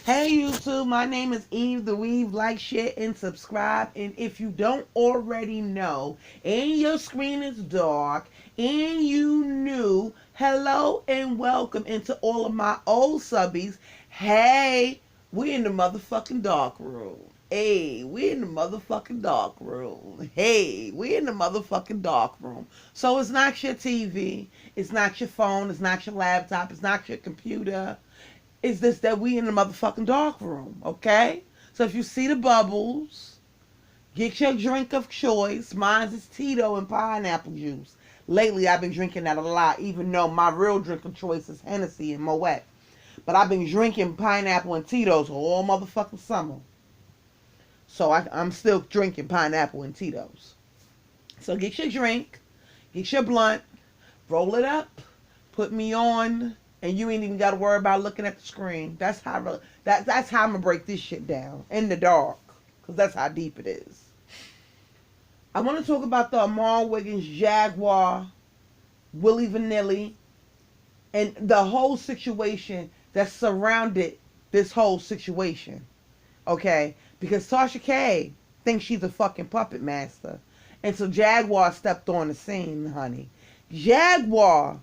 Hey YouTube, my name is Eve the Weave. Like, share, and subscribe. And if you don't already know, and your screen is dark, and you new, hello and welcome into all of my old subbies. Hey, we in the motherfucking dark room. Hey, we in the motherfucking dark room. Hey, we in the motherfucking dark room. So it's not your TV, it's not your phone, it's not your laptop, it's not your computer. Is this that we in the motherfucking dark room, okay? So if you see the bubbles, get your drink of choice. Mine is Tito and pineapple juice. Lately, I've been drinking that a lot, even though my real drink of choice is Hennessy and Moet. But I've been drinking pineapple and Tito's all motherfucking summer. So I'm still drinking pineapple and Tito's. So get your drink, get your blunt, roll it up, put me on, and you ain't even got to worry about looking at the screen. That's how that's how I'm gonna break this shit down in the dark, cause that's how deep it is. I want to talk about the Armon Wiggins Jaguar, Willie Vanillie, and the whole situation that surrounded this whole situation. Okay, because Tasha K thinks she's a fucking puppet master, and so Jaguar stepped on the scene, honey. Jaguar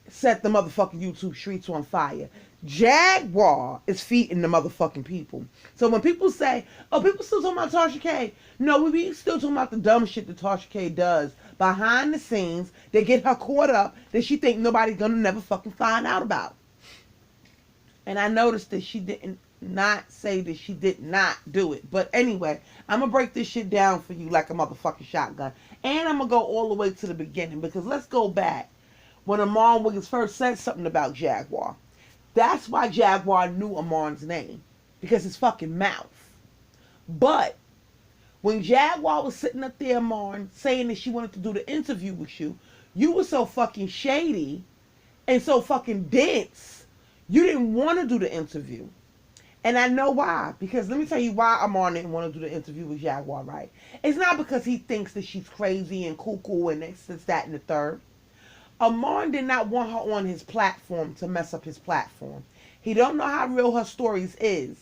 set the motherfucking YouTube streets on fire. Jaguar is feeding the motherfucking people. So when people say, oh, people still talking about Tasha K. No, we still talking about the dumb shit that Tasha K does behind the scenes. They get her caught up that she think nobody's gonna never fucking find out about. And I noticed that she didn't not say that she did not do it. But anyway, I'm gonna break this shit down for you like a motherfucking shotgun. And I'm gonna go all the way to the beginning, because let's go back when Armon Wiggins first said something about Jaguar. That's why Jaguar knew Armon's name, because his fucking mouth. But when Jaguar was sitting up there, Armon, saying that she wanted to do the interview with you, you were so fucking shady and so fucking dense, you didn't want to do the interview. And I know why. Because let me tell you why Armon didn't want to do the interview with Jaguar, right? It's not because he thinks that she's crazy and cuckoo and this, that, and the third. Armon did not want her on his platform to mess up his platform. He don't know how real her stories is.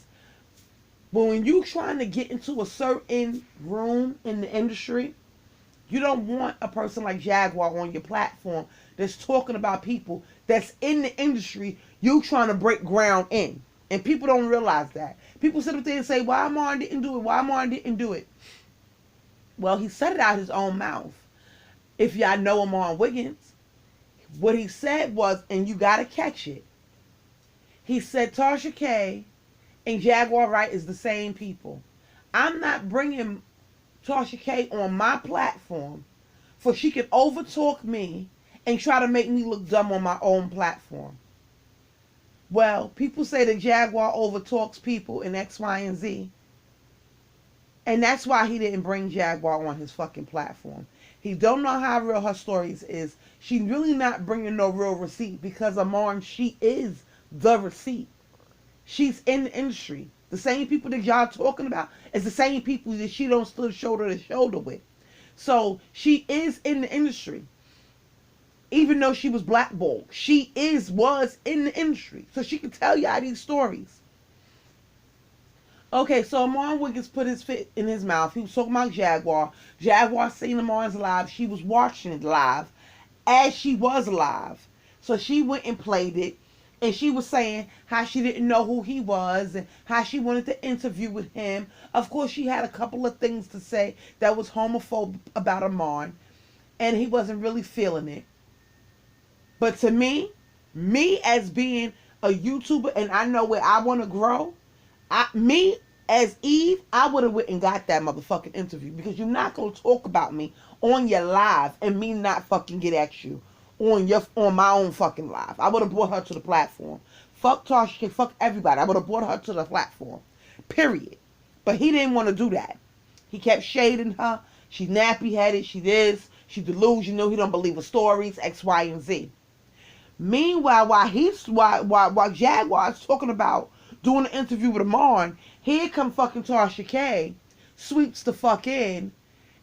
But when you trying to get into a certain room in the industry, you don't want a person like Jaguar on your platform that's talking about people that's in the industry you trying to break ground in. And people don't realize that. People sit up there and say, why Armon didn't do it? Why Armon didn't do it? Well, he said it out his own mouth. If y'all know Armon Wiggins, what he said was, and you got to catch it, he said Tasha K and Jaguar Wright is the same people. I'm not bringing Tasha K on my platform for she can overtalk me and try to make me look dumb on my own platform. Well, people say that Jaguar overtalks people in X, Y, and Z. And that's why he didn't bring Jaguar on his fucking platform. He don't know how real her stories is. She really not bringing no real receipt, because Armon, she is the receipt. She's in the industry. The same people that y'all talking about is the same people that she don't stood shoulder to shoulder with. So she is in the industry. Even though she was blackballed, she was in the industry. So she can tell y'all these stories. Okay, so Armon Wiggins put his foot in his mouth. He was talking about Jaguar. Jaguar seen Armon's live. She was watching it live as she was live. So she went and played it. And she was saying how she didn't know who he was and how she wanted to interview with him. Of course, she had a couple of things to say that was homophobic about Armon. And he wasn't really feeling it. But to me as being a YouTuber, and I know where I want to grow, me as Eve, I would have went and got that motherfucking interview, because you're not going to talk about me on your live and me not fucking get at you on my own fucking live. I would have brought her to the platform. Fuck Tasha, fuck everybody. I would have brought her to the platform. Period. But he didn't want to do that. He kept shading her. She's nappy-headed. She this. She's delusional. He don't believe her stories. X, Y, and Z. Meanwhile, while Jaguar's talking about doing an interview with Armon, here come fucking Tasha K, sweeps the fuck in,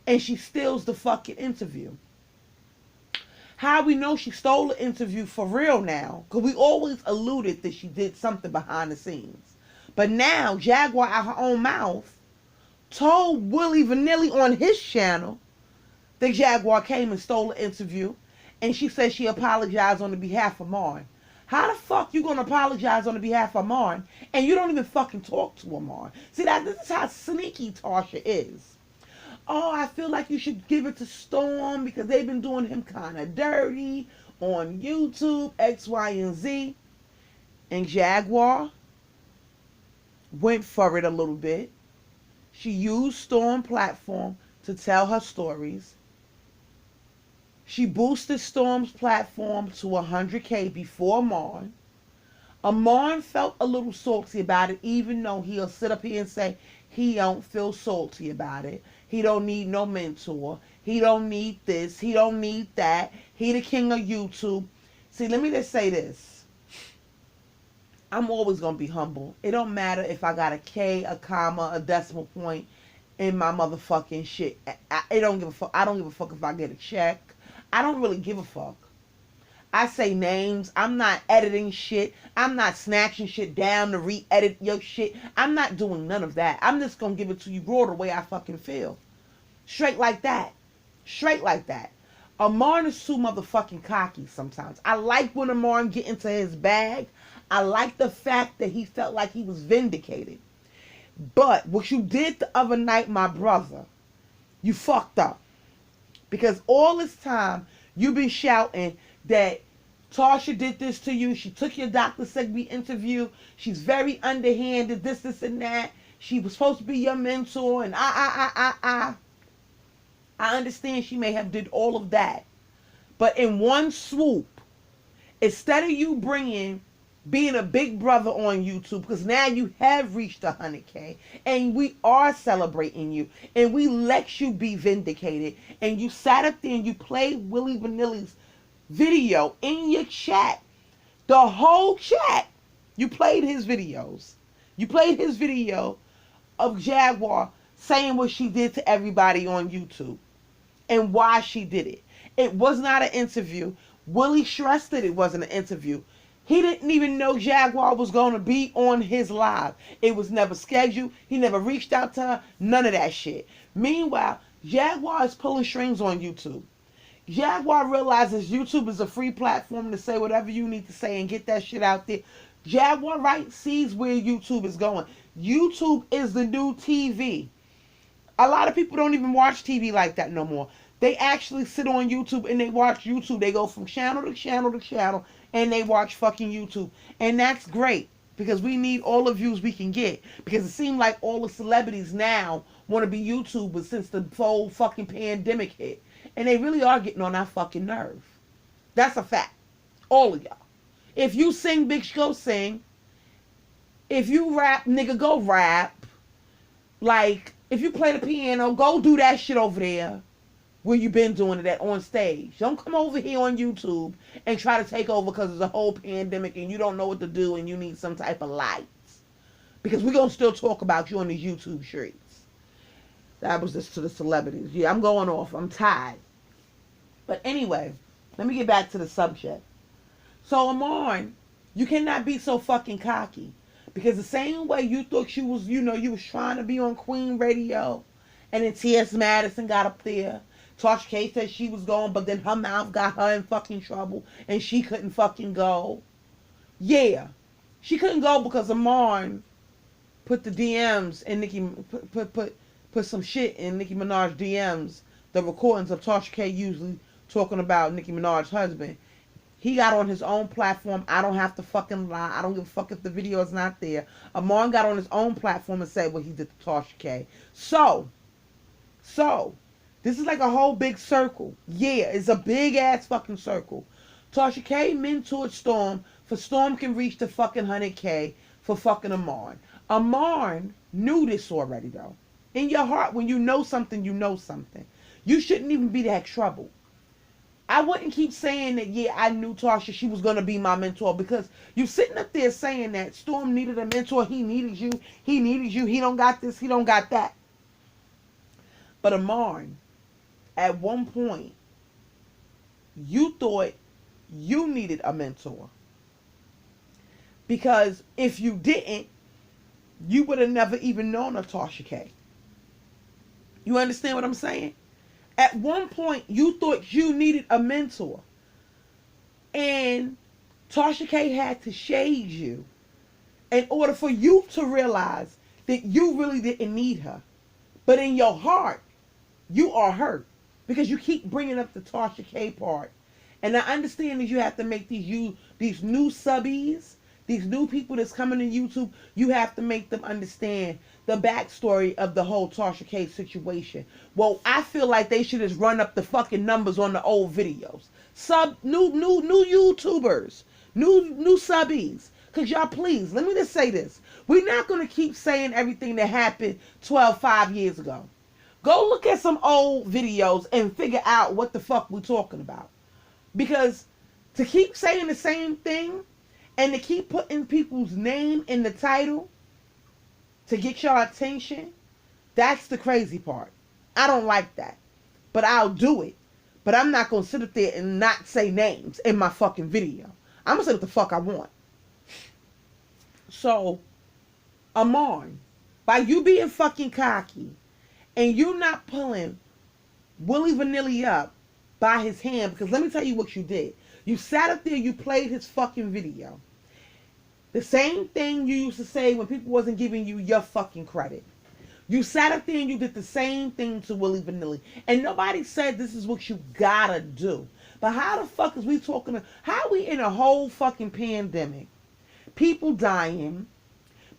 and she steals the fucking interview. How we know she stole the interview for real now? Because we always alluded that she did something behind the scenes. But now, Jaguar out her own mouth told Willie Vanillie on his channel that Jaguar came and stole the interview. And she said she apologized on the behalf of Marn. How the fuck you gonna apologize on the behalf of Marn and you don't even fucking talk to Marn? See, this is how sneaky Tasha is. Oh, I feel like you should give it to Storm because they've been doing him kind of dirty on YouTube, X, Y, and Z. And Jaguar went for it a little bit. She used Storm platform to tell her stories. She boosted Storm's platform to 100K before Marn. Marn felt a little salty about it, even though he'll sit up here and say he don't feel salty about it. He don't need no mentor. He don't need this. He don't need that. He the king of YouTube. See, let me just say this. I'm always going to be humble. It don't matter if I got a K, a comma, a decimal point in my motherfucking shit. I don't give a fuck. I don't give a fuck if I get a check. I don't really give a fuck. I say names. I'm not editing shit. I'm not snatching shit down to re-edit your shit. I'm not doing none of that. I'm just going to give it to you raw the way I fucking feel. Straight like that. Straight like that. Armon is too motherfucking cocky sometimes. I like when Armon get into his bag. I like the fact that he felt like he was vindicated. But what you did the other night, my brother, you fucked up. Because all this time, you've been shouting that Tasha did this to you. She took your Dr. Sebi interview. She's very underhanded, this, and that. She was supposed to be your mentor, and I understand she may have did all of that. But in one swoop, instead of you being a big brother on YouTube, because now you have reached 100K, and we are celebrating you, and we let you be vindicated, and you sat up there and you played Willie Vanillie's video in your chat, the whole chat, you played his videos. You played his video of Jaguar saying what she did to everybody on YouTube and why she did it. It was not an interview. Willie stressed that it wasn't an interview. He didn't even know Jaguar was going to be on his live. It was never scheduled. He never reached out to her. None of that shit. Meanwhile, Jaguar is pulling strings on YouTube. Jaguar realizes YouTube is a free platform to say whatever you need to say and get that shit out there. Jaguar sees where YouTube is going. YouTube is the new TV. A lot of people don't even watch TV like that no more. They actually sit on YouTube and they watch YouTube. They go from channel to channel to channel and they watch fucking YouTube. And that's great because we need all the views we can get. Because it seems like all the celebrities now want to be YouTubers since the whole fucking pandemic hit. And they really are getting on our fucking nerve. That's a fact. All of y'all. If you sing, bitch, go sing. If you rap, nigga, go rap. Like, if you play the piano, go do that shit over there where you been doing it at on stage. Don't come over here on YouTube and try to take over because there's a whole pandemic and you don't know what to do and you need some type of lights. Because we're going to still talk about you on these YouTube streets. That was just to the celebrities. Yeah, I'm going off. I'm tired. But anyway, let me get back to the subject. So, Armon, you cannot be so fucking cocky. Because the same way you thought you was, you was trying to be on Queen Radio. And then T.S. Madison got up there. Tasha K said she was going, but then her mouth got her in fucking trouble. And she couldn't fucking go. Yeah. She couldn't go because Armon put the DMs in Nicki, put some shit in Nicki Minaj's DMs. The recordings of Tasha K usually talking about Nicki Minaj's husband. He got on his own platform. I don't have to fucking lie. I don't give a fuck if the video is not there. Armon got on his own platform and said what he did to Tasha K. So, this is like a whole big circle. Yeah, it's a big ass fucking circle. Tasha K mentored Storm for Storm can reach the fucking 100K for fucking Armon. Armon knew this already though. In your heart, when you know something, you know something. You shouldn't even be that troubled. I wouldn't keep saying that, yeah, I knew Tasha, she was going to be my mentor. Because you sitting up there saying that Storm needed a mentor, he needed you, he don't got this, he don't got that. But Armon, at one point, you thought you needed a mentor. Because if you didn't, you would have never even known of Tasha K. You understand what I'm saying? At one point, you thought you needed a mentor. And Tasha K had to shade you in order for you to realize that you really didn't need her. But in your heart, you are hurt because you keep bringing up the Tasha K part. And I understand that you have to make these new subbies, these new people that's coming to YouTube, you have to make them understand the backstory of the whole Tasha K situation. Well, I feel like they should just run up the fucking numbers on the old videos. New YouTubers, new subbies. Cause y'all, please, let me just say this. We're not gonna keep saying everything that happened 5 years ago. Go look at some old videos and figure out what the fuck we're talking about. Because to keep saying the same thing and to keep putting people's name in the title to get your attention, that's the crazy part. I don't like that. But I'll do it. But I'm not going to sit up there and not say names in my fucking video. I'm going to say what the fuck I want. So, Armon, by you being fucking cocky and you not pulling Willie Vanillie up by his hand, because let me tell you what you did. You sat up there, you played his fucking video. The same thing you used to say when people wasn't giving you your fucking credit. You sat up there and you did the same thing to Willie Vanillie. And nobody said this is what you gotta do. But how the fuck is we talking, how are we in a whole fucking pandemic? People dying.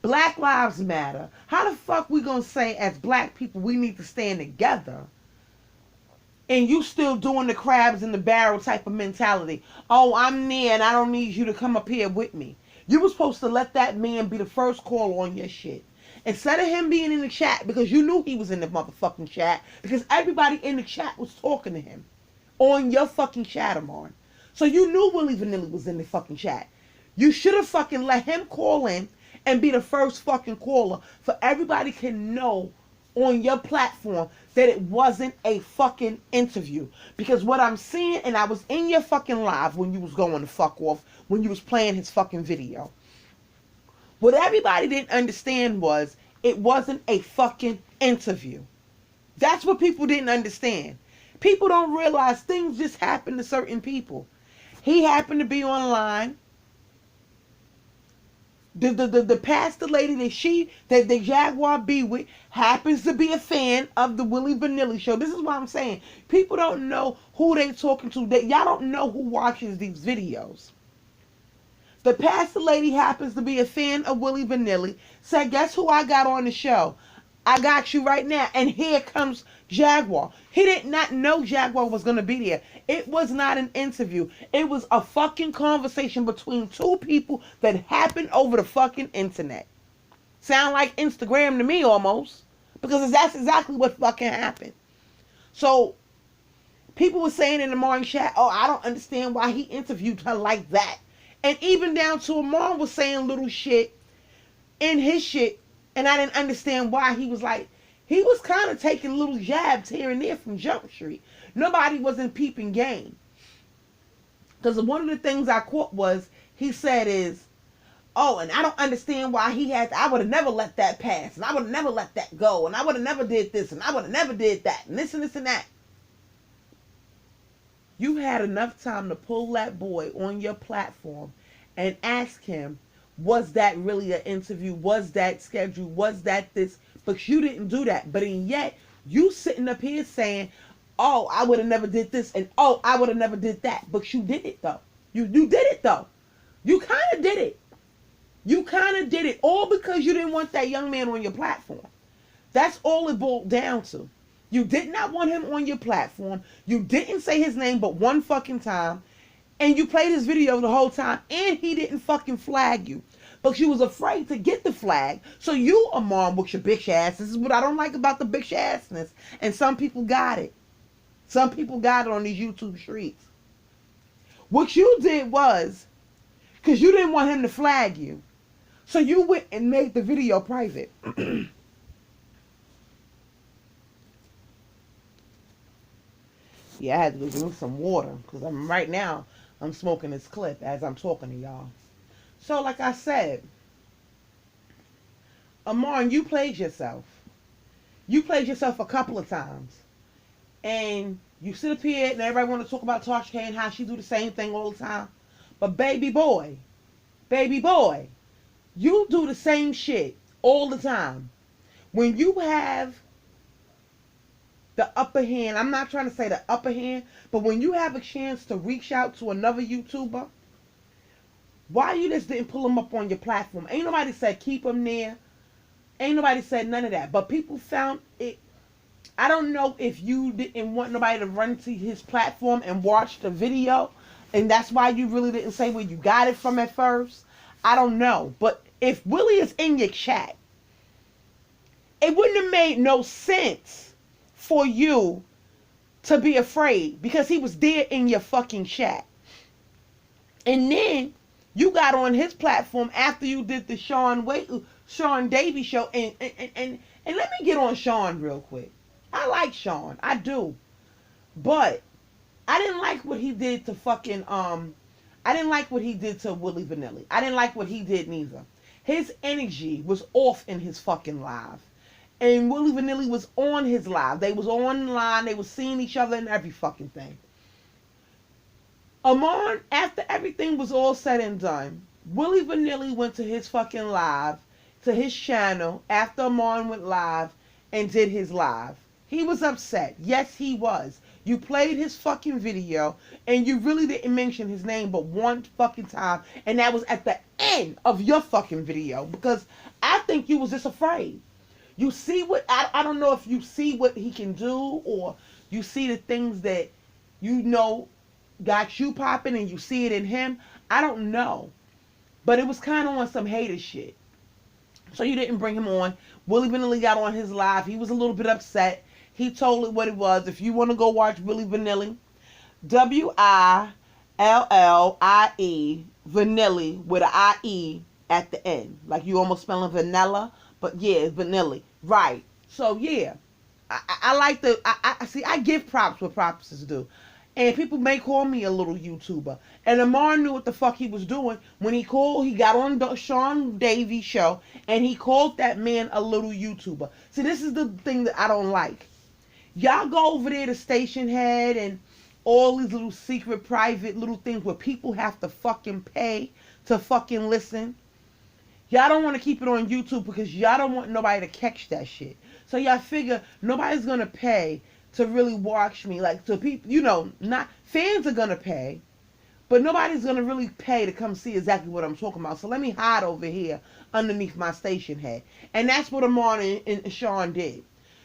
Black Lives Matter. How the fuck we gonna say as black people we need to stand together? And you still doing the crabs in the barrel type of mentality. Oh, I'm near and I don't need you to come up here with me. You were supposed to let that man be the first call on your shit. Instead of him being in the chat, because you knew he was in the motherfucking chat, because everybody in the chat was talking to him on your fucking chat, Armon. So you knew Willie Vanillie was in the fucking chat. You should have fucking let him call in and be the first fucking caller for everybody can know on your platform that it wasn't a fucking interview. Because what I'm seeing, and I was in your fucking live when you was going to fuck off, when you was playing his fucking video. What everybody didn't understand was it wasn't a fucking interview. That's what people didn't understand. People don't realize things just happen to certain people. He happened to be online. The pastor lady that the Jaguar be with happens to be a fan of the Willie Vanillie show. This is what I'm saying. People don't know who they talking to. Y'all don't know who watches these videos. The pastor lady happens to be a fan of Willie Vanillie. Said, guess who I got on the show? I got you right now. And here comes Jaguar. He did not know Jaguar was going to be there. It was not an interview. It was a fucking conversation between two people that happened over the fucking internet. Sound like Instagram to me almost. Because that's exactly what fucking happened. So, people were saying in the morning chat, oh, I don't understand why he interviewed her like that. And even down to Armon was saying little shit in his shit. And I didn't understand why he was like, he was kind of taking little jabs here and there from Jump Street. Nobody was in peeping game. Because one of the things I caught was, he said is, oh, and I don't understand why I would have never let that pass. And I would have never let that go. And I would have never did this. And I would have never did that. And this and this and that. You had enough time to pull that boy on your platform and ask him, was that really an interview? Was that scheduled? Was that this? But you didn't do that. But yet, you sitting up here saying, oh, I would have never did this. And oh, I would have never did that. But you did it though. You did it though. You kind of did it. You kind of did it. All because you didn't want that young man on your platform. That's all it boiled down to. You did not want him on your platform. You didn't say his name but one fucking time. And you played his video the whole time. And he didn't fucking flag you. But you was afraid to get the flag. So you, Armon, with your bitch ass. This is what I don't like about the bitch assness. And some people got it. Some people got it on these YouTube streets. What you did was, because you didn't want him to flag you. So you went and made the video private. Yeah, I had to go drink some water because right now I'm smoking this clip as I'm talking to y'all. So, like I said, Armon, you played yourself. You played yourself a couple of times. And you sit up here and everybody want to talk about Tasha K and how she do the same thing all the time. But baby boy, you do the same shit all the time. When you have the upper hand, I'm not trying to say the upper hand, but when you have a chance to reach out to another YouTuber, why you just didn't pull them up on your platform? Ain't nobody said keep them there. Ain't nobody said none of that. But people found it. I don't know if you didn't want nobody to run to his platform and watch the video, and that's why you really didn't say where you got it from at first. I don't know. But if Willie is in your chat, it wouldn't have made no sense for you to be afraid because he was there in your fucking chat. And then you got on his platform after you did the Sean Davy show. And let me get on Sean real quick. I like Sean. I do. But I didn't like what he did to fucking, I didn't like what he did to Willie Vanillie. I didn't like what he did neither. His energy was off in his fucking live. And Willie Vanillie was on his live. They was online. They was seeing each other and every fucking thing. Armon, after everything was all said and done, Willie Vanillie went to his fucking live, to his channel, after Armon went live and did his live. He was upset. Yes, he was. You played his fucking video and you really didn't mention his name but one fucking time. And that was at the end of your fucking video because I think you was just afraid. You see what, I don't know if you see what he can do or you see the things that you know got you popping and you see it in him. I don't know. But it was kind of on some hater shit. So you didn't bring him on. Willie Vanillie got on his live. He was a little bit upset. He told it what it was. If you want to go watch Willie Vanillie, Willie, Vanillie with an I-E at the end. Like you almost spelling vanilla, but yeah, Vanillie. Right. So yeah, I like the, I see, I give props what props is due. And people may call me a little YouTuber. And Armon knew what the fuck he was doing when he got on the Sean Davy show and he called that man a little YouTuber. See, this is the thing that I don't like. Y'all go over there to Station Head and all these little secret, private little things where people have to fucking pay to fucking listen. Y'all don't want to keep it on YouTube because y'all don't want nobody to catch that shit. So y'all figure nobody's going to pay to really watch me. Like, so people, you know, not fans are going to pay, but nobody's going to really pay to come see exactly what I'm talking about. So let me hide over here underneath my Station Head. And that's what Armon and Sean did.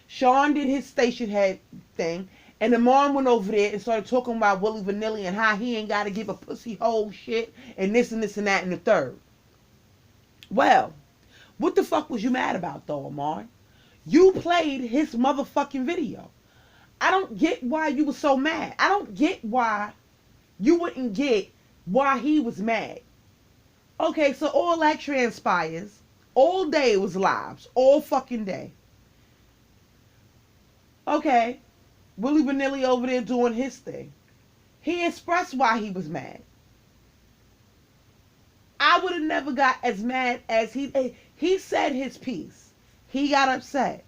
Sean did his Station Head thing, and Armon went over there and started talking about Willie Vanillie and how he ain't got to give a pussy hole shit and this and this and that and the third. Well, what the fuck was you mad about though, Armon? You played his motherfucking video. I don't get why you were so mad. I don't get why you wouldn't get why he was mad. Okay, so all that transpires. All day it was lives. All fucking day. Okay, Willie Vanillie over there doing his thing. He expressed why he was mad. I would have never got as mad as he said his piece. He got upset.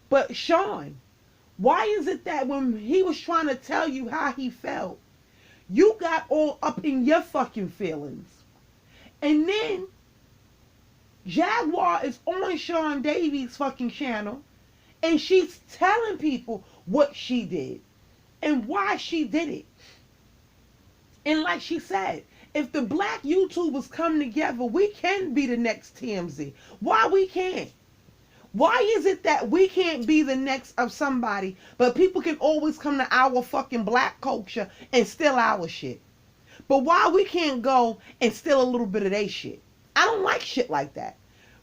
But Sean, why is it that when he was trying to tell you how he felt, you got all up in your fucking feelings? And then Jaguar is on Sean Davy's fucking channel and she's telling people what she did and why she did it. And like she said, if the black YouTubers come together, we can be the next TMZ. Why we can't? Why is it that we can't be the next of somebody, but people can always come to our fucking black culture and steal our shit? But why we can't go and steal a little bit of their shit? I don't like shit like that.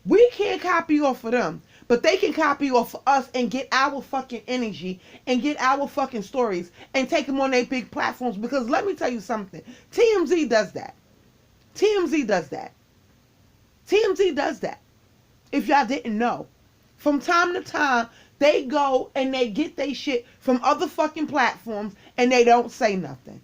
We can't copy off of them, but they can copy off of us and get our fucking energy and get our fucking stories and take them on their big platforms. Because let me tell you something. TMZ does that. TMZ does that. TMZ does that. If y'all didn't know. From time to time, they go and they get their shit from other fucking platforms and they don't say nothing.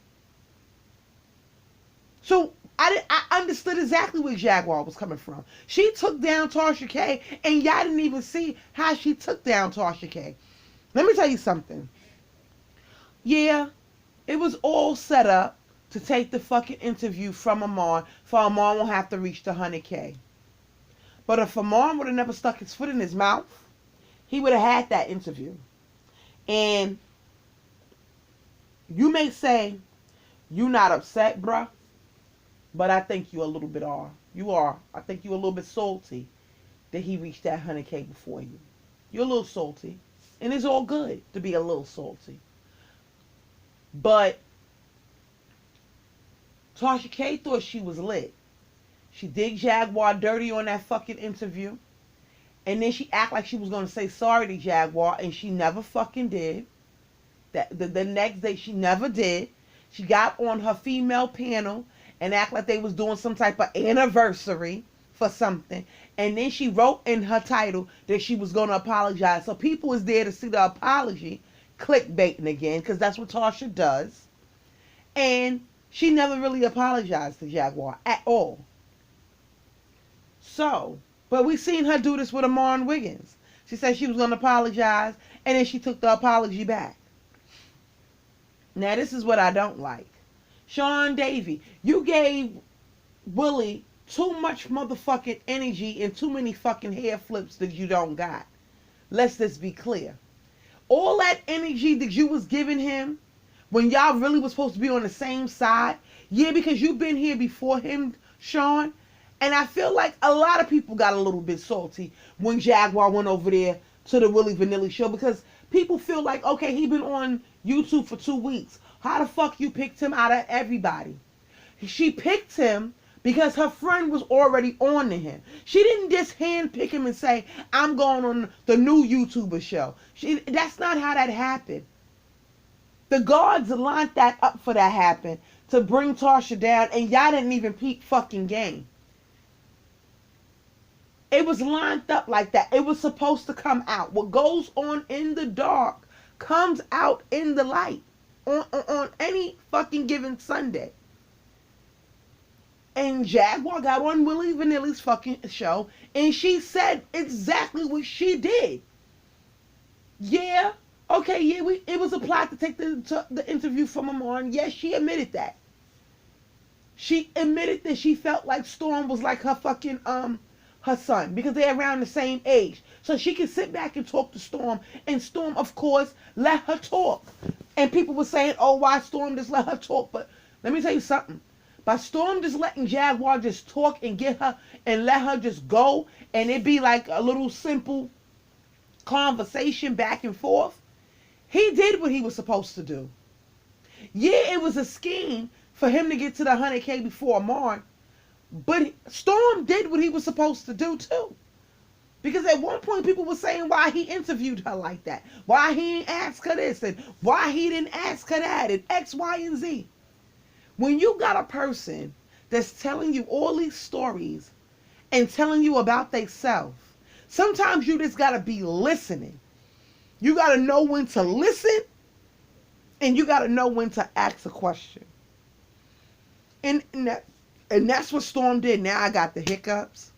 So I understood exactly where Jaguar was coming from. She took down Tasha K, and y'all didn't even see how she took down Tasha K. Let me tell you something. Yeah, it was all set up to take the fucking interview from Armon, for Armon will have to reach the 100K. But if Armon would have never stuck his foot in his mouth, he would have had that interview. And you may say, you not upset, bruh, but I think you a little bit are. You are. I think you a little bit salty that he reached that 100K before you. You're a little salty. And it's all good to be a little salty. But Tasha K thought she was lit. She did Jaguar dirty on that fucking interview. And then she act like she was going to say sorry to Jaguar, and she never fucking did. The next day, she never did. She got on her female panel and act like they was doing some type of anniversary for something. And then she wrote in her title that she was going to apologize. So people was there to see the apology, clickbaiting again, because that's what Tasha does. And she never really apologized to Jaguar at all. So, but we seen her do this with Armon Wiggins. She said she was going to apologize, and then she took the apology back. Now, this is what I don't like. Sean Davey, you gave Willie too much motherfucking energy and too many fucking hair flips that you don't got. Let's just be clear. All that energy that you was giving him when y'all really was supposed to be on the same side, yeah, because you've been here before him, Sean, and I feel like a lot of people got a little bit salty when Jaguar went over there to the Willie Vanillie show, because people feel like, okay, he been on YouTube for 2 weeks. How the fuck you picked him out of everybody? She picked him because her friend was already on to him. She didn't just handpick him and say, I'm going on the new YouTuber show. That's not how that happened. The guards lined that up for that happen to bring Tasha down, and y'all didn't even peep fucking game. It was lined up like that. It was supposed to come out. What goes on in the dark comes out in the light on any fucking given Sunday. And Jaguar got on Willie Vanillie's fucking show, and she said exactly what she did. Yeah, okay, yeah, it was a plot to take the interview from Armon. Yes, she admitted that. She admitted that she felt like Storm was like her fucking her son, because they're around the same age. So she can sit back and talk to Storm, and Storm, of course, let her talk. And people were saying, oh, why Storm just let her talk? But let me tell you something. By Storm just letting Jaguar just talk and get her and let her just go, and it be like a little simple conversation back and forth, he did what he was supposed to do. Yeah, it was a scheme for him to get to the 100K before Armon, but Storm did what he was supposed to do too. Because at one point people were saying why he interviewed her like that. Why he didn't ask her this, and why he didn't ask her that, and X, Y, and Z. When you got a person that's telling you all these stories and telling you about themselves, sometimes you just got to be listening. You got to know when to listen, and you got to know when to ask a question. And that's what Storm did. Now I got the hiccups.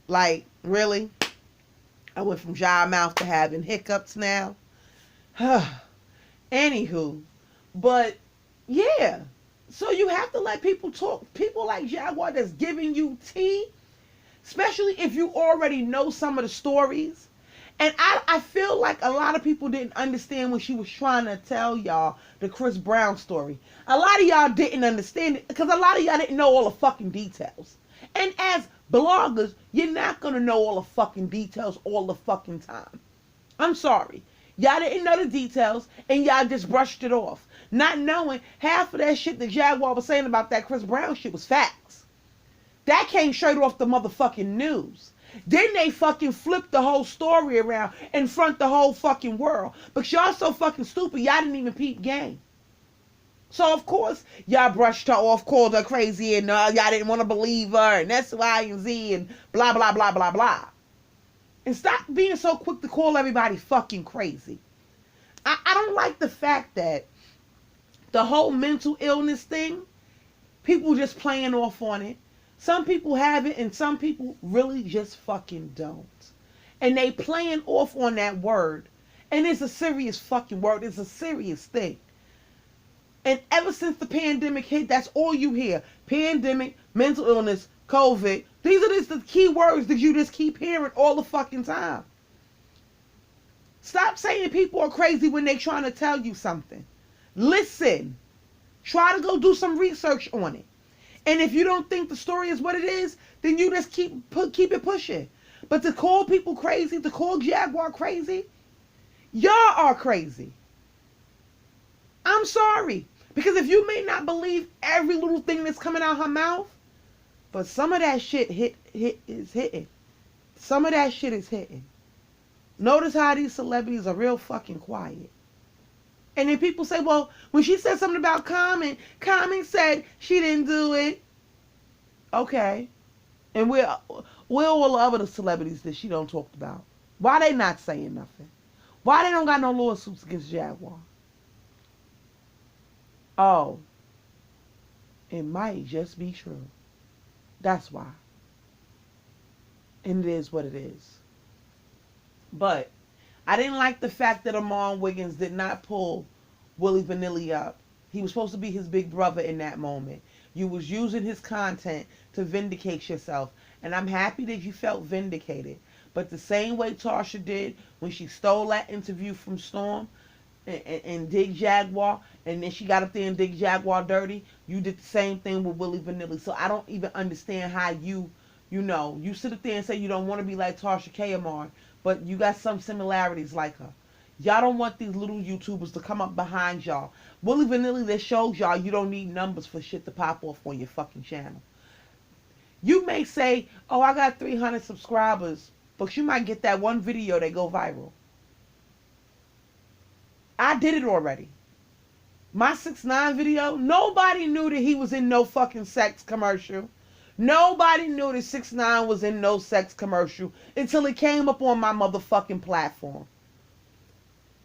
Like, really? I went from dry mouth to having hiccups now. Anywho, but yeah. So you have to let people talk. People like Jaguar that's giving you tea, especially if you already know some of the stories. And I feel like a lot of people didn't understand when she was trying to tell y'all the Chris Brown story. A lot of y'all didn't understand it because a lot of y'all didn't know all the fucking details. And as bloggers, you're not going to know all the fucking details all the fucking time. I'm sorry. Y'all didn't know the details, and y'all just brushed it off. Not knowing half of that shit that Jaguar was saying about that Chris Brown shit was facts. That came straight off the motherfucking news. Then they fucking flipped the whole story around in front of the whole fucking world. But y'all so fucking stupid, y'all didn't even peep game. So, of course, y'all brushed her off, called her crazy, and y'all didn't want to believe her, and that's Y and Z, and blah, blah, blah, blah, blah. And stop being so quick to call everybody fucking crazy. I don't like the fact that the whole mental illness thing, people just playing off on it. Some people have it and some people really just fucking don't. And they playing off on that word. And it's a serious fucking word. It's a serious thing. And ever since the pandemic hit, that's all you hear. Pandemic, mental illness, COVID. These are just the key words that you just keep hearing all the fucking time. Stop saying people are crazy when they're trying to tell you something. Listen. Try to go do some research on it. And if you don't think the story is what it is, then you just keep it pushing. But to call people crazy, to call Jaguar crazy, y'all are crazy. I'm sorry. Because if you may not believe every little thing that's coming out her mouth, but some of that shit is hitting. Some of that shit is hitting. Notice how these celebrities are real fucking quiet. And then people say, well, when she said something about Common said she didn't do it. Okay. And where all the other celebrities that she don't talk about? Why they not saying nothing? Why they don't got no lawsuits against Jaguar? Oh, it might just be true. That's why. And it is what it is. But I didn't like the fact that Armon Wiggins did not pull Willie Vanillie up. He was supposed to be his big brother in that moment. You was using his content to vindicate yourself. And I'm happy that you felt vindicated. But the same way Tasha did when she stole that interview from Storm and did Jaguar, and then she got up there and did Jaguar dirty, you did the same thing with Willie Vanillie. So I don't even understand how you sit up there and say you don't want to be like Tasha K. Armon, but you got some similarities like her. Y'all don't want these little YouTubers to come up behind y'all. Willie Vanillie, that shows y'all you don't need numbers for shit to pop off on your fucking channel. You may say, oh, I got 300 subscribers, but you might get that one video that go viral. I did it already. My 6ix9ine video, nobody knew that he was in no fucking sex commercial. Nobody knew that 6ix9ine was in no sex commercial until it came up on my motherfucking platform.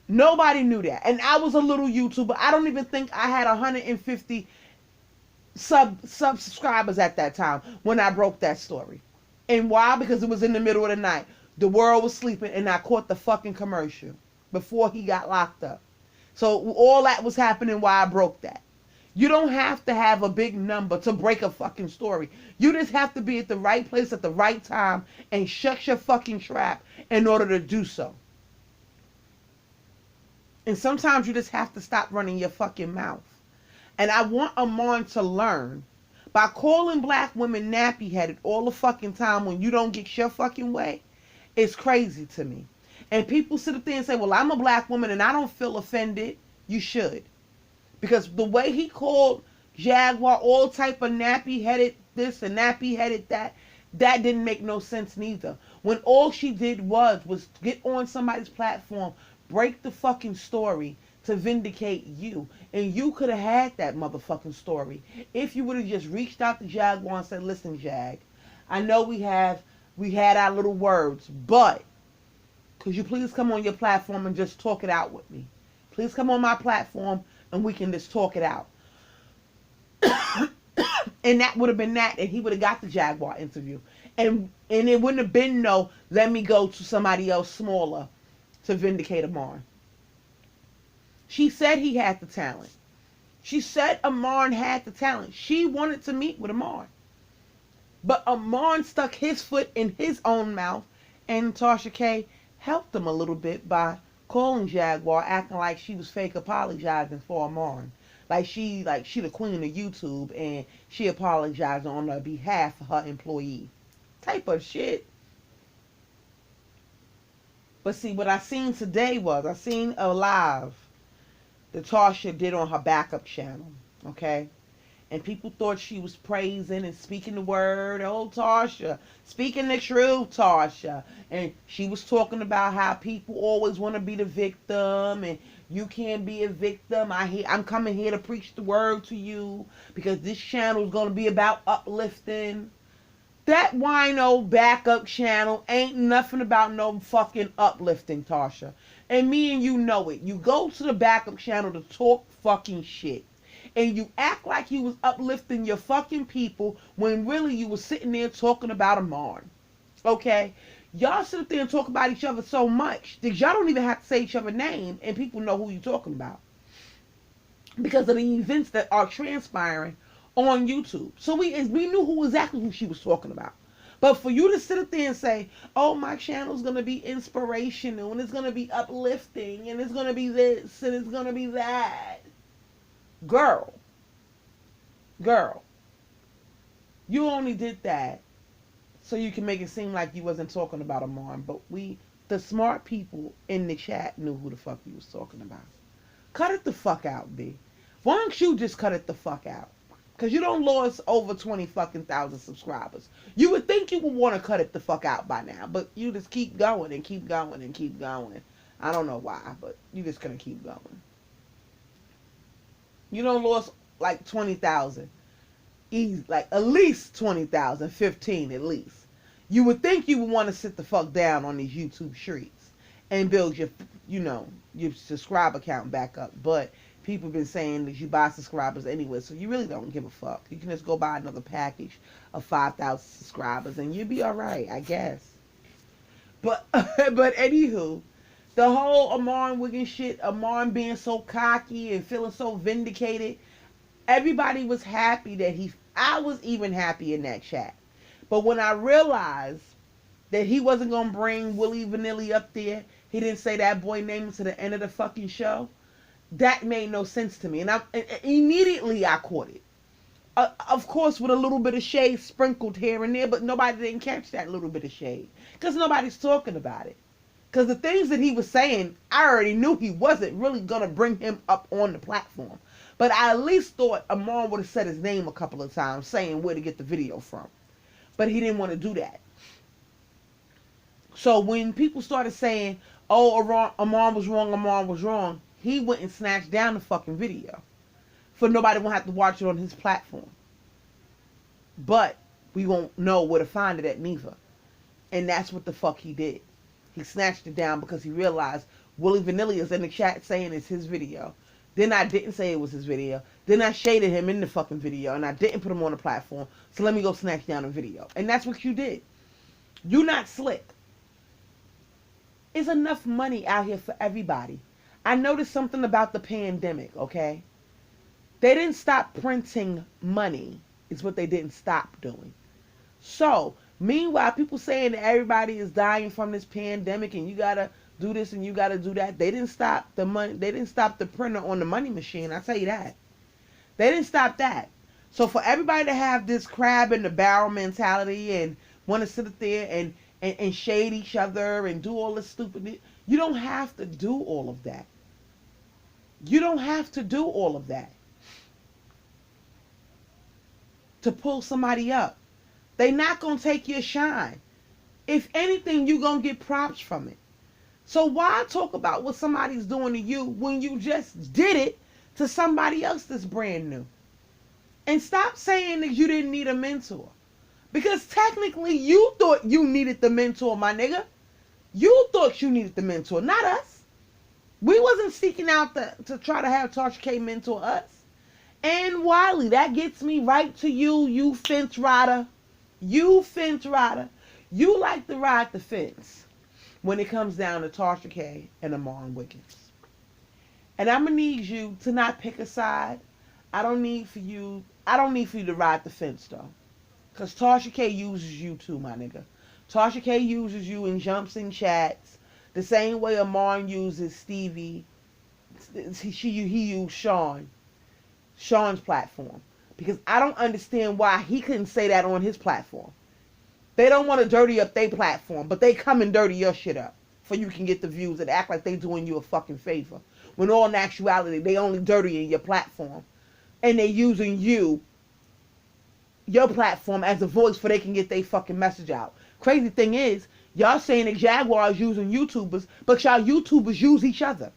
Nobody knew that. And I was a little YouTuber. I don't even think I had 150 subscribers at that time when I broke that story. And why? Because it was in the middle of the night. The world was sleeping and I caught the fucking commercial before he got locked up. So all that was happening while I broke that. You don't have to have a big number to break a fucking story. You just have to be at the right place at the right time and shut your fucking trap in order to do so. And sometimes you just have to stop running your fucking mouth. And I want Armon to learn by calling black women nappy-headed all the fucking time when you don't get your fucking way. It's crazy to me. And people sit up there and say, well, I'm a black woman and I don't feel offended. You should. Because the way he called Jaguar all type of nappy-headed this and nappy-headed that didn't make no sense neither. When all she did was get on somebody's platform, break the fucking story to vindicate you. And you could have had that motherfucking story if you would have just reached out to Jaguar and said, listen, Jag, I know we had our little words, but could you please come on your platform and just talk it out with me? Please come on my platform and we can just talk it out. And that would have been that, and he would have got the Jaguar interview. And it wouldn't have been no, let me go to somebody else smaller to vindicate Armon. She said he had the talent. She said Armon had the talent. She wanted to meet with Armon. But Armon stuck his foot in his own mouth, and Tasha K helped him a little bit by calling Jaguar, acting like she was fake apologizing for Armon. Like she the queen of YouTube and she apologized on the behalf of her employee. Type of shit. But see, what I seen today was, I seen a live that Tasha did on her backup channel. Okay? And people thought she was praising and speaking the word. Oh, Tasha. Speaking the truth, Tasha. And she was talking about how people always want to be the victim. And you can't be a victim. I'm coming here to preach the word to you. Because this channel is going to be about uplifting. That wino backup channel ain't nothing about no fucking uplifting, Tasha. And me and you know it. You go to the backup channel to talk fucking shit. And you act like you was uplifting your fucking people when really you was sitting there talking about Armon. Okay? Y'all sit there and talk about each other so much that y'all don't even have to say each other's name and people know who you're talking about. Because of the events that are transpiring on YouTube. So we knew exactly who she was talking about. But for you to sit up there and say, oh, my channel's going to be inspirational and it's going to be uplifting and it's going to be this and it's going to be that. Girl, you only did that so you can make it seem like you wasn't talking about Armon. But the smart people in the chat knew who the fuck you was talking about. Cut it the fuck out, B. Why don't you just cut it the fuck out? Because you don't lost over 20 fucking thousand subscribers. You would think you would want to cut it the fuck out by now. But you just keep going and keep going and keep going. I don't know why, but you just going to keep going. You don't lost like 20,000. Like at least 20,000, 15 at least. You would think you would want to sit the fuck down on these YouTube streets and build your, your subscriber count back up. But people been saying that you buy subscribers anyway, so you really don't give a fuck. You can just go buy another package of 5,000 subscribers and you'll be all right, I guess. But anywho, the whole Armon Wiggins shit, Armon being so cocky and feeling so vindicated, everybody was happy that I was even happy in that chat. But when I realized that he wasn't going to bring Willie Vanillie up there, he didn't say that boy name to the end of the fucking show, that made no sense to me. And immediately I caught it. Of course, with a little bit of shade sprinkled here and there, but nobody didn't catch that little bit of shade. Because nobody's talking about it. Because the things that he was saying, I already knew he wasn't really going to bring him up on the platform. But I at least thought Armon would have said his name a couple of times, saying where to get the video from. But he didn't want to do that. So when people started saying, oh, Armon was wrong, he went and snatched down the fucking video. For nobody won't have to watch it on his platform. But we won't know where to find it at neither. And that's what the fuck he did. He snatched it down because he realized Willie Vanillie is in the chat saying it's his video. Then I didn't say it was his video. Then I shaded him in the fucking video and I didn't put him on the platform. So let me go snatch down the video. And that's what you did. You're not slick. There's enough money out here for everybody. I noticed something about the pandemic, okay? They didn't stop printing money, is what they didn't stop doing. So, meanwhile, people saying that everybody is dying from this pandemic and you gotta do this and you gotta do that. They didn't stop the money. They didn't stop the printer on the money machine. I'll tell you that. They didn't stop that. So for everybody to have this crab in the barrel mentality and want to sit up there and shade each other and do all this stupid, you don't have to do all of that. You don't have to do all of that to pull somebody up. They not going to take your shine. If anything, you going to get props from it. So why talk about what somebody's doing to you when you just did it to somebody else that's brand new? And stop saying that you didn't need a mentor. Because technically you thought you needed the mentor, my nigga. You thought you needed the mentor, not us. We wasn't seeking out to try to have Tasha K mentor us. And Wiley, that gets me right to you, you fence rider. You fence rider. You like to ride the fence when it comes down to Tasha K and Armon Wiggins. And I'm going to need you to not pick a side. I don't need for you to ride the fence, though. Because Tasha K uses you too, my nigga. Tasha K uses you and jumps in chats the same way Armon uses Stevie. He used Sean's platform. Because I don't understand why he couldn't say that on his platform. They don't want to dirty up their platform, but they come and dirty your shit up for you can get the views and act like they doing you a fucking favor. When all in actuality, they only dirtying your platform. And they using your platform as a voice for they can get their fucking message out. Crazy thing is, y'all saying that Jaguar is using YouTubers, but y'all YouTubers use each other.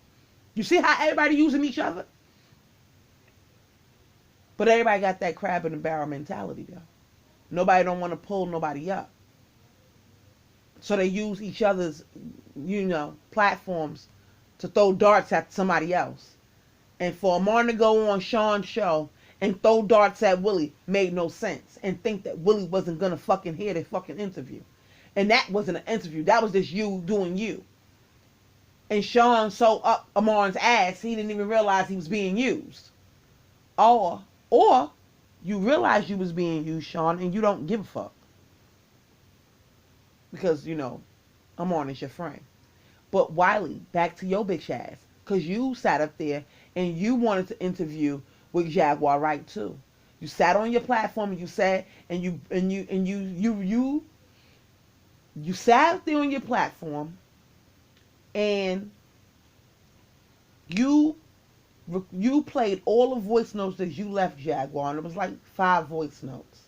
You see how everybody using each other? But everybody got that crab in the barrel mentality, though. nobody don't want to pull nobody up. So they use each other's, platforms to throw darts at somebody else. And for Armon to go on Sean's show and throw darts at Willie made no sense. And think that Willie wasn't going to fucking hear the fucking interview. And that wasn't an interview. That was just you doing you. And Sean so up Armon's ass, he didn't even realize he was being used. Or you realize you was being used, Sean, and you don't give a fuck. Because, Armon is your friend. But Wiley, back to your bitch ass. Because you sat up there and you wanted to interview with Jaguar, right, too. You sat on your platform and you said, you sat there on your platform and you played all the voice notes that you left Jaguar, and it was like 5 voice notes.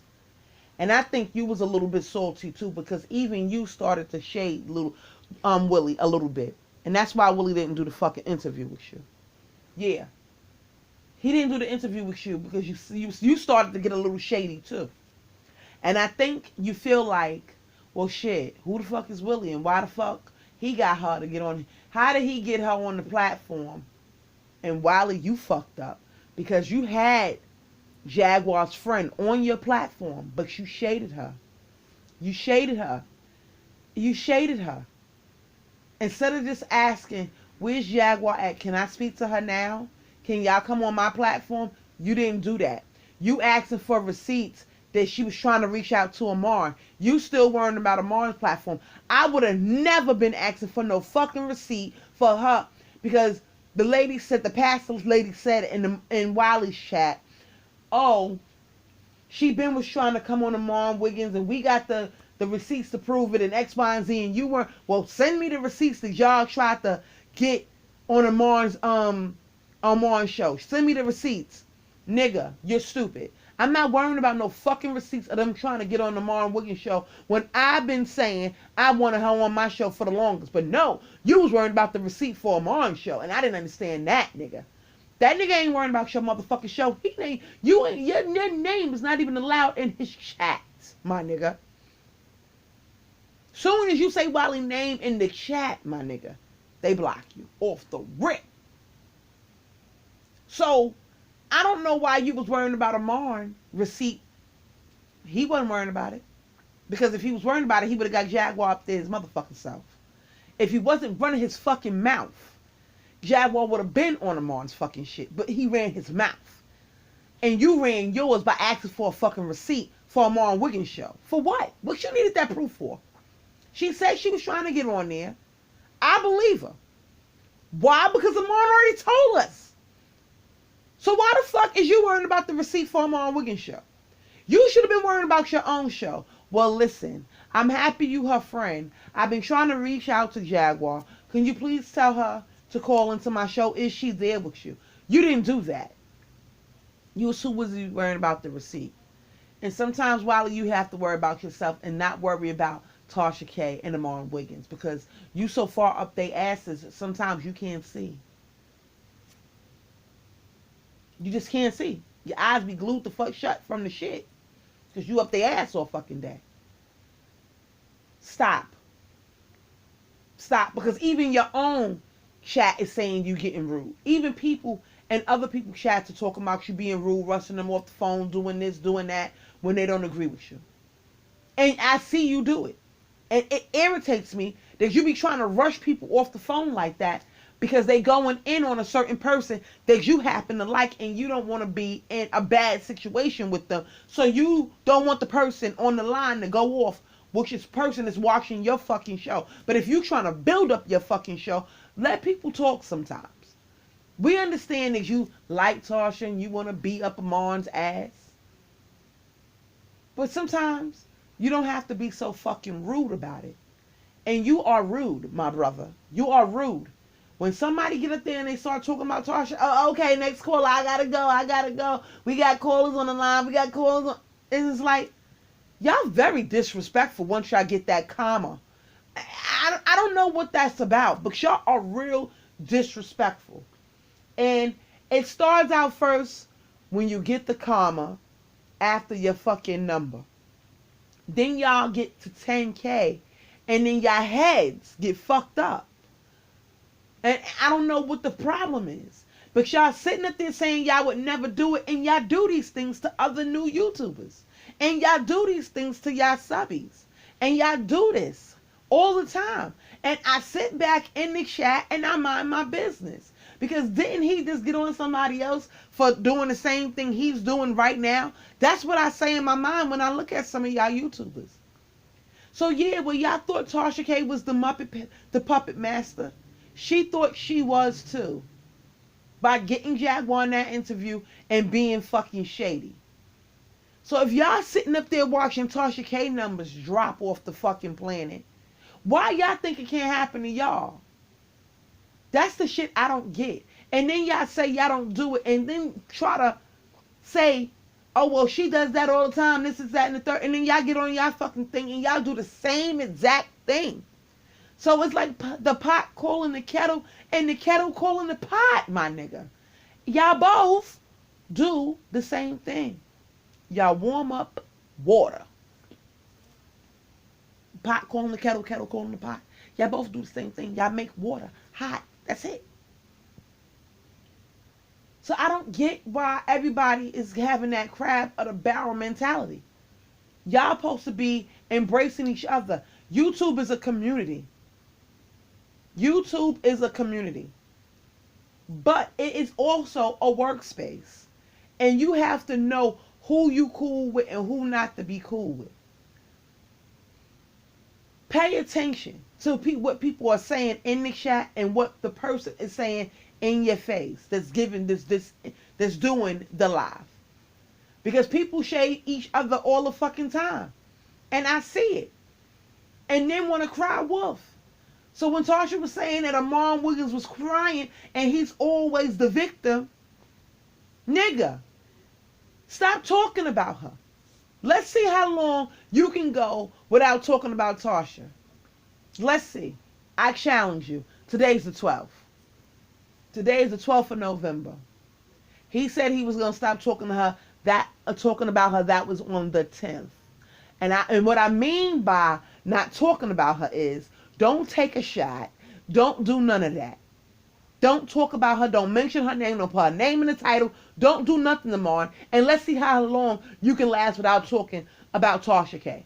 And I think you was a little bit salty too, because even you started to shade Willie a little bit. And that's why Willie didn't do the fucking interview with you. Yeah. He didn't do the interview with you because you started to get a little shady too. And I think you feel like, well shit, who the fuck is Willie and why the fuck he got her to get on? How did he get her on the platform? And Wiley, you fucked up because you had Jaguar's friend on your platform, but you shaded her. You shaded her. You shaded her. Instead of just asking, where's Jaguar at? Can I speak to her now? Can y'all come on my platform? You didn't do that. You asking for receipts that she was trying to reach out to Armon. You still worrying about Armon's platform. I would have never been asking for no fucking receipt for her because the lady said, the pastor lady said in Wiley's chat, oh, she was trying to come on Armon Wiggins and we got the receipts to prove it and X, Y, and Z and you weren't. Well, send me the receipts that y'all tried to get on Armon's show. Send me the receipts. Nigga, you're stupid. I'm not worrying about no fucking receipts of them trying to get on the Armon Wiggins show when I've been saying I wanted her on my show for the longest. But no, you was worrying about the receipt for Armon's show and I didn't understand that, nigga. That nigga ain't worrying about your motherfucking show. Your name is not even allowed in his chats, my nigga. Soon as you say Wiley's name in the chat, my nigga, they block you off the rip. So, I don't know why you was worrying about Armon receipt. He wasn't worrying about it. Because if he was worrying about it, he would have got Jaguar up there his motherfucking self. If he wasn't running his fucking mouth, Jaguar would have been on Armon's fucking shit. But he ran his mouth. And you ran yours by asking for a fucking receipt for Armon Wiggins show. For what? What you needed that proof for? She said she was trying to get on there. I believe her. Why? Because Armon already told us. So why the fuck is you worrying about the receipt for Armon Wiggins show? You should have been worrying about your own show. Well, listen, I'm happy you her friend. I've been trying to reach out to Jaguar. Can you please tell her to call into my show? Is she there with you? You didn't do that. You was too busy worrying about the receipt. And sometimes, Wiley, you have to worry about yourself and not worry about Tasha K and Armon Wiggins because you so far up their asses, sometimes you can't see. You just can't see. Your eyes be glued the fuck shut from the shit. Because you up their ass all fucking day. Stop. Stop. Because even your own chat is saying you getting rude. Even people and other people's chats are talking about you being rude, rushing them off the phone, doing this, doing that, when they don't agree with you. And I see you do it. And it irritates me that you be trying to rush people off the phone like that because they going in on a certain person that you happen to like and you don't want to be in a bad situation with them. So you don't want the person on the line to go off, which is person is watching your fucking show. But if you trying to build up your fucking show, let people talk sometimes. We understand that you like Tasha and you want to beat up Armon's ass. But sometimes you don't have to be so fucking rude about it. And you are rude, my brother. You are rude. When somebody get up there and they start talking about Tasha, oh, okay, next caller, I gotta go. We got callers on the line. We got callers on. It's like, y'all very disrespectful once y'all get that comma. I don't know what that's about, but y'all are real disrespectful. And it starts out first when you get the comma after your fucking number. Then y'all get to 10K, and then y'all heads get fucked up. And I don't know what the problem is. But y'all sitting up there saying y'all would never do it, and y'all do these things to other new YouTubers. And y'all do these things to y'all subbies. And y'all do this all the time. And I sit back in the chat and I mind my business. Because didn't he just get on somebody else for doing the same thing he's doing right now? That's what I say in my mind when I look at some of y'all YouTubers. So yeah, well, y'all thought Tasha K was the puppet master. She thought she was too. By getting Jaguar in that interview and being fucking shady. So if y'all sitting up there watching Tasha K numbers drop off the fucking planet, why y'all think it can't happen to y'all? That's the shit I don't get. And then y'all say y'all don't do it, and then try to say, oh, well, she does that all the time, this is that and the third, and then y'all get on y'all fucking thing and y'all do the same exact thing. So it's like the pot calling the kettle and the kettle calling the pot, my nigga. Y'all both do the same thing. Y'all warm up water. Pot calling the kettle, kettle calling the pot. Y'all both do the same thing. Y'all make water hot. That's it. So I don't get why everybody is having that crab of the barrel mentality. Y'all supposed to be embracing each other. YouTube is a community. YouTube is a community. But it is also a workspace. And you have to know who you cool with and who not to be cool with. Pay attention to what people are saying in the chat and what the person is saying in your face that's giving that's doing the live. Because people shade each other all the fucking time. And I see it. And then want to cry wolf. So when Tasha was saying that Armon Williams was crying and he's always the victim, nigga, stop talking about her. Let's see how long you can go without talking about Tasha. Let's see. I challenge you. Today's the 12th. Today is the 12th of November. He said he was going to stop talking to her, talking about her. That was on the 10th. And what I mean by not talking about her is, don't take a shot. Don't do none of that. Don't talk about her. Don't mention her name. Don't put her name in the title. Don't do nothing tomorrow. And let's see how long you can last without talking about Tasha K.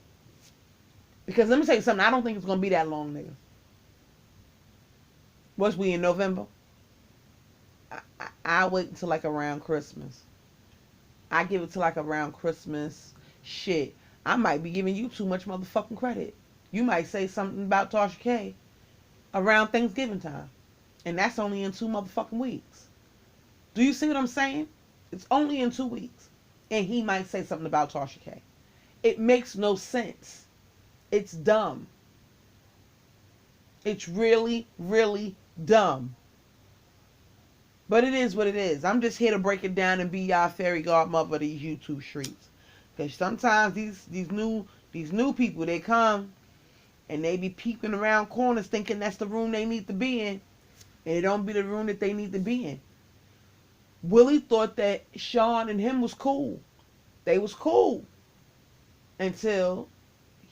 Because let me tell you something. I don't think it's going to be that long, nigga. What's we in November? I'll wait until like around Christmas. I give it to like around Christmas. Shit. I might be giving you too much motherfucking credit. You might say something about Tasha K around Thanksgiving time. And that's only in 2 motherfucking weeks. Do you see what I'm saying? It's only in 2 weeks. And he might say something about Tasha K. It makes no sense. It's dumb. It's really, really dumb. But it is what it is. I'm just here to break it down and be y'all fairy godmother of these YouTube streets. Because sometimes these new people, they come and they be peeping around corners thinking that's the room they need to be in. And it don't be the room that they need to be in. Willie thought that Sean and him was cool. They was cool. Until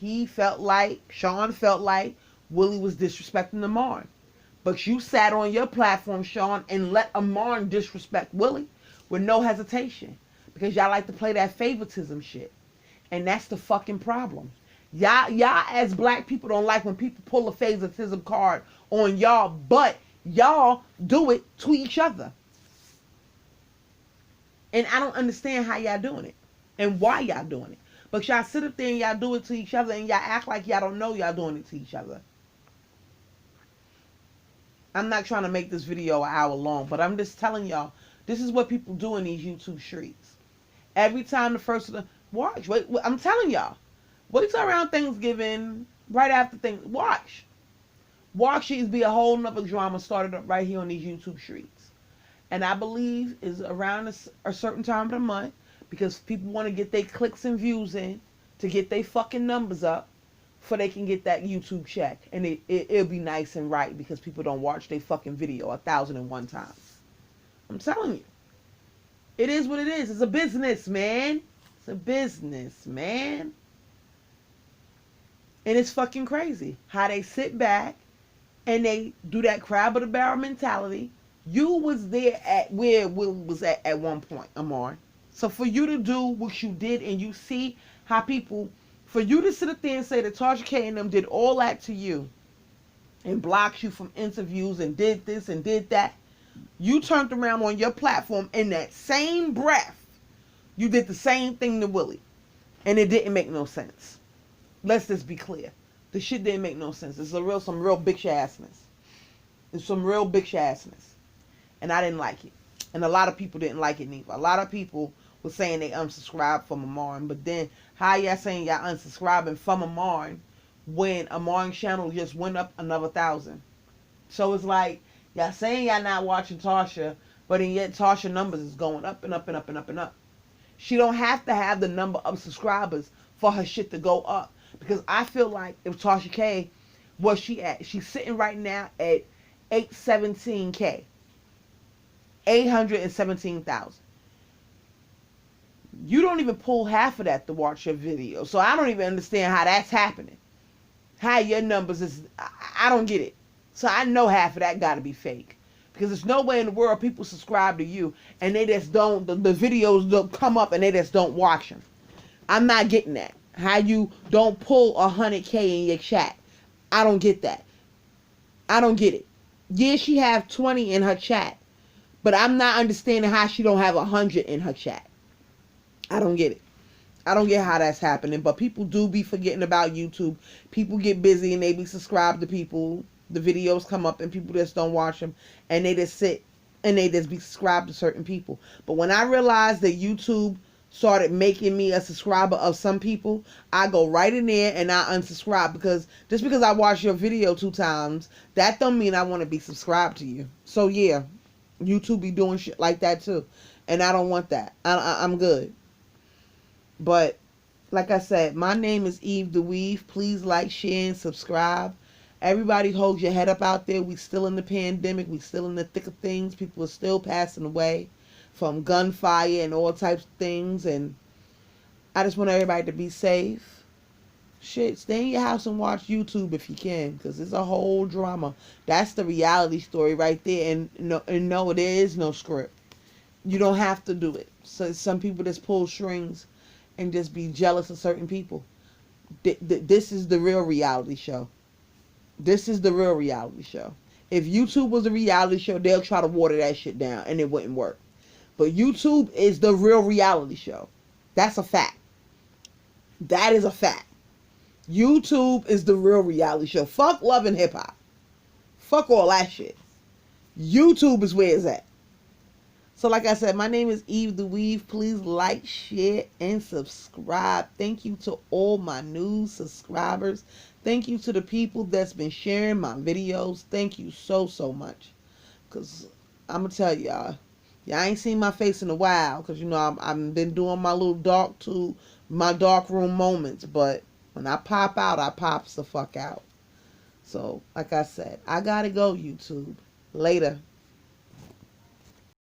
Sean felt like Willie was disrespecting Armon. But you sat on your platform, Sean, and let Armon disrespect Willie with no hesitation. Because y'all like to play that favoritism shit. And that's the fucking problem. Y'all as black people don't like when people pull a favoritism card on y'all, but y'all do it to each other. And I don't understand how y'all doing it and why y'all doing it. But y'all sit up there and y'all do it to each other and y'all act like y'all don't know y'all doing it to each other. I'm not trying to make this video an hour long, but I'm just telling y'all, this is what people do in these YouTube streets. Every time the first of the... Watch. Wait, I'm telling y'all. Wait till around Thanksgiving, right after things. Watch. Watch these be a whole nother drama started up right here on these YouTube streets. And I believe is around a certain time of the month because people want to get their clicks and views in to get their fucking numbers up so they can get that YouTube check. And it'll be nice and right because people don't watch their fucking video 1,001 times. I'm telling you. It is what it is. It's a business, man. It's a business, man. And it's fucking crazy how they sit back and they do that crab of the barrel mentality. You was there at where Will was at one point, Amar. So for you to do what you did and you see how people, for you to sit up there and say that Tasha K and them did all that to you and blocked you from interviews and did this and did that, you turned around on your platform in that same breath. You did the same thing to Willie. And it didn't make no sense. Let's just be clear. The shit didn't make no sense. It's some real bitch assness. It's some real bitch assness. And I didn't like it. And a lot of people didn't like it neither. A lot of people were saying they unsubscribed from Armon. But then, how y'all saying y'all unsubscribing from Armon when Armon's channel just went up another 1,000? So it's like, y'all saying y'all not watching Tasha, but and yet Tasha numbers is going up and up and up and up and up. She don't have to have the number of subscribers for her shit to go up. Because I feel like if Tasha K, where she at? She's sitting right now at 817K. 817,000. You don't even pull half of that to watch your video. So I don't even understand how that's happening. How your numbers is, I don't get it. So I know half of that got to be fake. Because there's no way in the world people subscribe to you and they just don't, the videos don't come up and they just don't watch them. I'm not getting that. How you don't pull 100K in your chat. I don't get that. I don't get it. Yeah, she have 20 in her chat. But I'm not understanding how she don't have 100 in her chat. I don't get it. I don't get how that's happening. But people do be forgetting about YouTube. People get busy and they be subscribed to people. The videos come up and people just don't watch them. And they just sit and they just be subscribed to certain people. But when I realized that YouTube started making me a subscriber of some people, I go right in there and I unsubscribe. Because just because I watch your video 2 times, that don't mean I want to be subscribed to you. So yeah, YouTube be doing shit like that too. And I don't want that. I'm good. But like I said, my name is Eve the Weave. Please like, share, and subscribe. Everybody hold your head up out there. We still in the pandemic. We still in the thick of things. People are still passing away from gunfire and all types of things. And I just want everybody to be safe. Shit, stay in your house and watch YouTube if you can. Because it's a whole drama. That's the reality story right there. And no, there is no script. You don't have to do it. So some people just pull strings and just be jealous of certain people. This is the real reality show. This is the real reality show. If YouTube was a reality show, they'll try to water that shit down and it wouldn't work. But YouTube is the real reality show. That's a fact. That is a fact. YouTube is the real reality show. Fuck Love and Hip Hop. Fuck all that shit. YouTube is where it's at. So like I said, my name is Eve the Weave. Please like, share, and subscribe. Thank you to all my new subscribers. Thank you to the people that's been sharing my videos. Thank you so much. Because I'm going to tell y'all, ain't seen my face in a while. Because, you know, I've been doing my little dark room moments. But when I pop out, I pops the fuck out. So, like I said, I got to go, YouTube. Later.